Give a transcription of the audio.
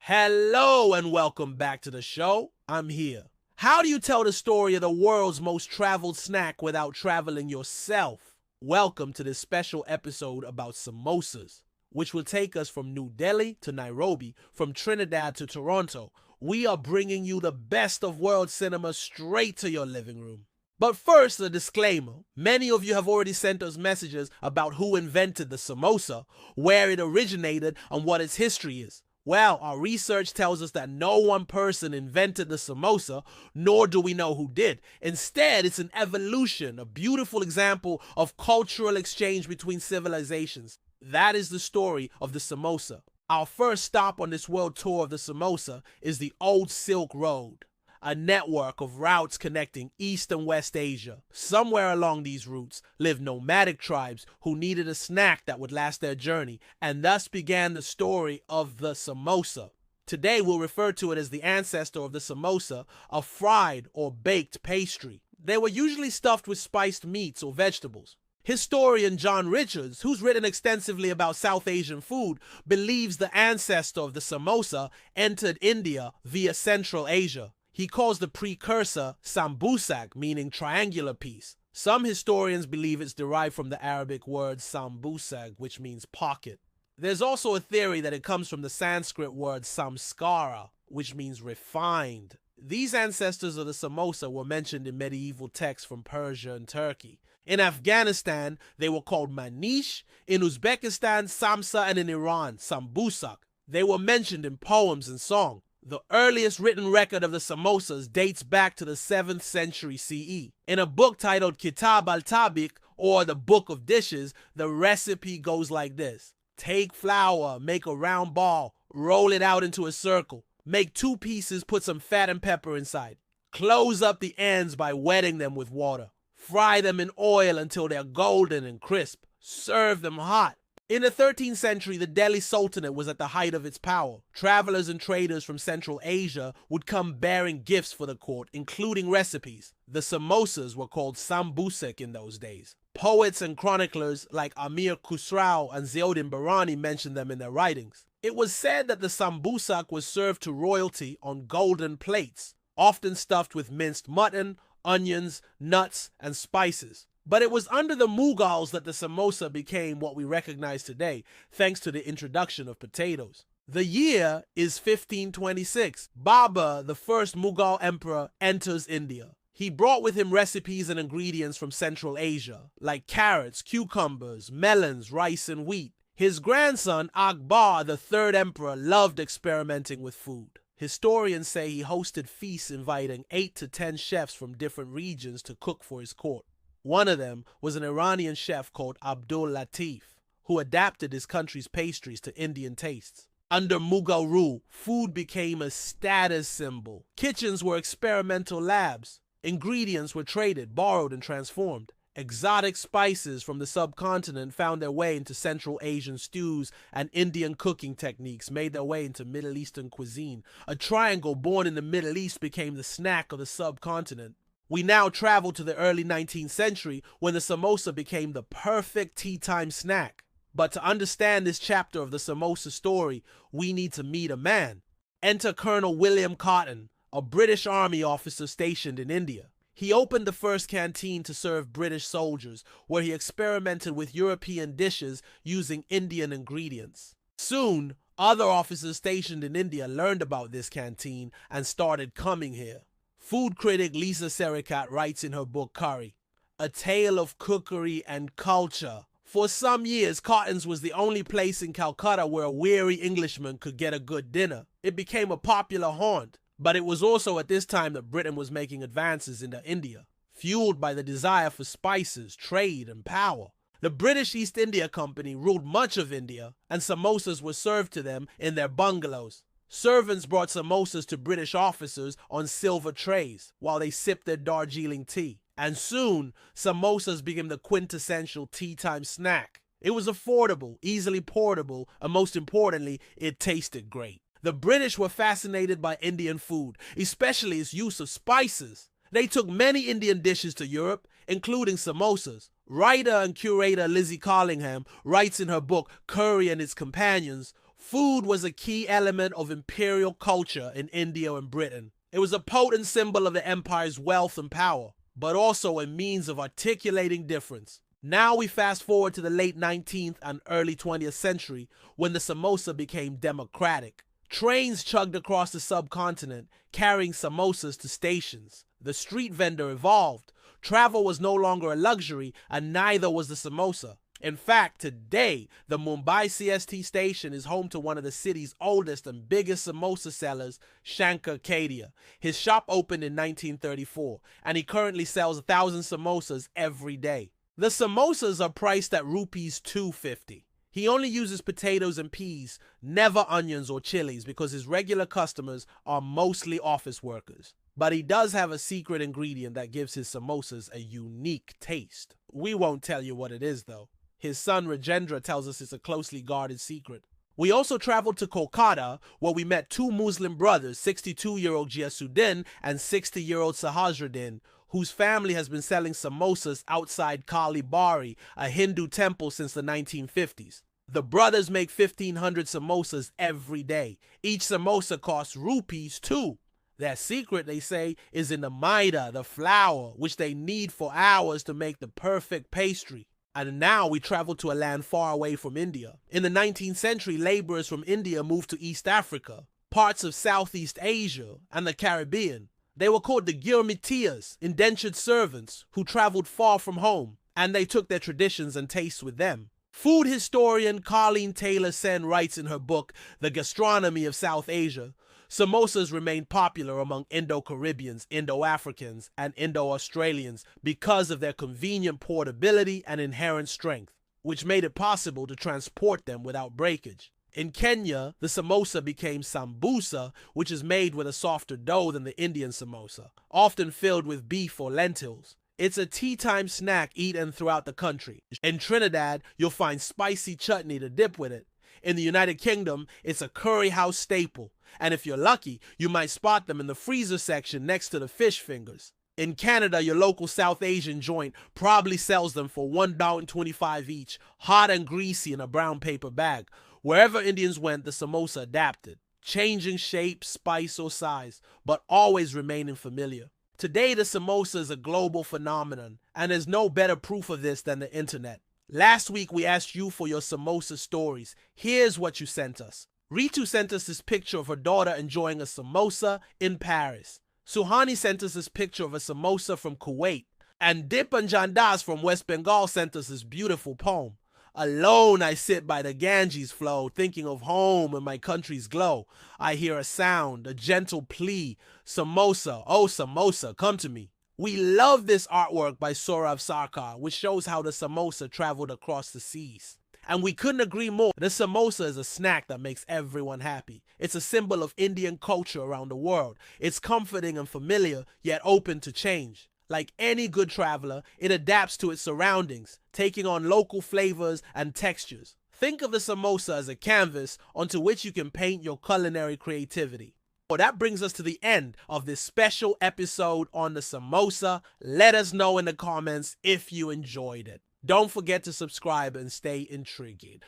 Hello and welcome back to the show. I'm here. How do you tell the story of the world's most traveled snack without traveling yourself? Welcome to this special episode about samosas, which will take us from New Delhi to Nairobi, from Trinidad to Toronto. We are bringing you the best of world cinema straight to your living room. But first, a disclaimer. Many of you have already sent us messages about who invented the samosa, where it originated, and what its history is. Well, our research tells us that no one person invented the samosa, nor do we know who did. Instead, it's an evolution, a beautiful example of cultural exchange between civilizations. That is the story of the samosa. Our first stop on this world tour of the samosa is the Old Silk Road, a network of routes connecting East and West Asia. Somewhere along these routes lived nomadic tribes who needed a snack that would last their journey, and thus began the story of the samosa. Today we'll refer to it as the ancestor of the samosa, a fried or baked pastry. They were usually stuffed with spiced meats or vegetables. Historian John Richards, who's written extensively about South Asian food, believes the ancestor of the samosa entered India via Central Asia. He calls the precursor sambusak, meaning triangular piece. Some historians believe it's derived from the Arabic word sambusak, which means pocket. There's also a theory that it comes from the Sanskrit word samskara, which means refined. These ancestors of the samosa were mentioned in medieval texts from Persia and Turkey. In Afghanistan, they were called manish, in Uzbekistan, samsa, and in Iran, sambusak. They were mentioned in poems and song. The earliest written record of the samosas dates back to the 7th century CE. In a book titled Kitab al-Tabik, or the Book of Dishes, the recipe goes like this. Take flour, make a round ball, roll it out into a circle. Make 2 pieces, put some fat and pepper inside. Close up the ends by wetting them with water. Fry them in oil until they're golden and crisp. Serve them hot. In the 13th century, the Delhi Sultanate was at the height of its power. Travelers and traders from Central Asia would come bearing gifts for the court, including recipes. The samosas were called sambusak in those days. Poets and chroniclers like Amir Khusrau and Ziauddin Barani mentioned them in their writings. It was said that the sambusak was served to royalty on golden plates, often stuffed with minced mutton, onions, nuts, and spices. But it was under the Mughals that the samosa became what we recognize today, thanks to the introduction of potatoes. The year is 1526. Babur, the first Mughal emperor, enters India. He brought with him recipes and ingredients from Central Asia, like carrots, cucumbers, melons, rice, and wheat. His grandson, Akbar, the third emperor, loved experimenting with food. Historians say he hosted feasts inviting 8 to 10 chefs from different regions to cook for his court. One of them was an Iranian chef called Abdul Latif, who adapted his country's pastries to Indian tastes. Under Mughal rule, food became a status symbol. Kitchens were experimental labs. Ingredients were traded, borrowed, and transformed. Exotic spices from the subcontinent found their way into Central Asian stews, and Indian cooking techniques made their way into Middle Eastern cuisine. A triangle born in the Middle East became the snack of the subcontinent. We now travel to the early 19th century when the samosa became the perfect tea time snack. But to understand this chapter of the samosa story, we need to meet a man. Enter Colonel William Cotton, a British Army officer stationed in India. He opened the first canteen to serve British soldiers, where he experimented with European dishes using Indian ingredients. Soon, other officers stationed in India learned about this canteen and started coming here. Food critic Lisa Serikat writes in her book Curry, A Tale of Cookery and Culture. For some years, Cotton's was the only place in Calcutta where a weary Englishman could get a good dinner. It became a popular haunt, but it was also at this time that Britain was making advances into India, fueled by the desire for spices, trade, and power. The British East India Company ruled much of India, and samosas were served to them in their bungalows. Servants brought samosas to British officers on silver trays while they sipped their Darjeeling tea. And soon, samosas became the quintessential tea time snack. It was affordable, easily portable, and most importantly, it tasted great. The British were fascinated by Indian food, especially its use of spices. They took many Indian dishes to Europe, including samosas. Writer and curator Lizzie Carlingham writes in her book Curry and Its Companions, Food was a key element of imperial culture in India and Britain. It was a potent symbol of the empire's wealth and power, but also a means of articulating difference. Now we fast forward to the late 19th and early 20th century when the samosa became democratic. Trains chugged across the subcontinent carrying samosas to stations. The street vendor evolved. Travel was no longer a luxury, and neither was the samosa. In fact, today, the Mumbai CST station is home to one of the city's oldest and biggest samosa sellers, Shankar Kadia. His shop opened in 1934, and he currently sells 1,000 samosas every day. The samosas are priced at rupees 250. He only uses potatoes and peas, never onions or chilies, because his regular customers are mostly office workers. But he does have a secret ingredient that gives his samosas a unique taste. We won't tell you what it is, though. His son Rajendra tells us it's a closely guarded secret. We also traveled to Kolkata, where we met two Muslim brothers, 62-year-old Giasuddin and 60-year-old Sahasruddin, whose family has been selling samosas outside Kali Bari, a Hindu temple, since the 1950s. The brothers make 1,500 samosas every day. Each samosa costs rupees 2. Their secret, they say, is in the maida, the flour, which they knead for hours to make the perfect pastry. And now we travel to a land far away from India. In the 19th century, laborers from India moved to East Africa, parts of Southeast Asia, and the Caribbean. They were called the Girmitiyas, indentured servants, who traveled far from home, and they took their traditions and tastes with them. Food historian Colleen Taylor Sen writes in her book, The Gastronomy of South Asia, samosas remained popular among Indo-Caribbeans, Indo-Africans, and Indo-Australians because of their convenient portability and inherent strength, which made it possible to transport them without breakage. In Kenya, the samosa became sambusa, which is made with a softer dough than the Indian samosa, often filled with beef or lentils. It's a tea-time snack eaten throughout the country. In Trinidad, you'll find spicy chutney to dip with it. In the United Kingdom, it's a curry house staple. And if you're lucky, you might spot them in the freezer section next to the fish fingers. In Canada, your local South Asian joint probably sells them for $1.25 each, hot and greasy in a brown paper bag. Wherever Indians went, the samosa adapted, changing shape, spice, or size, but always remaining familiar. Today, the samosa is a global phenomenon, and there's no better proof of this than the internet. Last week, we asked you for your samosa stories. Here's what you sent us. Ritu sent us this picture of her daughter enjoying a samosa in Paris. Suhani sent us this picture of a samosa from Kuwait. And Dipan Jandas from West Bengal sent us this beautiful poem. Alone I sit by the Ganges flow, thinking of home and my country's glow. I hear a sound, a gentle plea. Samosa, oh samosa, come to me. We love this artwork by Saurav Sarkar, which shows how the samosa traveled across the seas. And we couldn't agree more. The samosa is a snack that makes everyone happy. It's a symbol of Indian culture around the world. It's comforting and familiar, yet open to change. Like any good traveler, it adapts to its surroundings, taking on local flavors and textures. Think of the samosa as a canvas onto which you can paint your culinary creativity. Well, that brings us to the end of this special episode on the samosa. Let us know in the comments if you enjoyed it. Don't forget to subscribe and stay intrigued.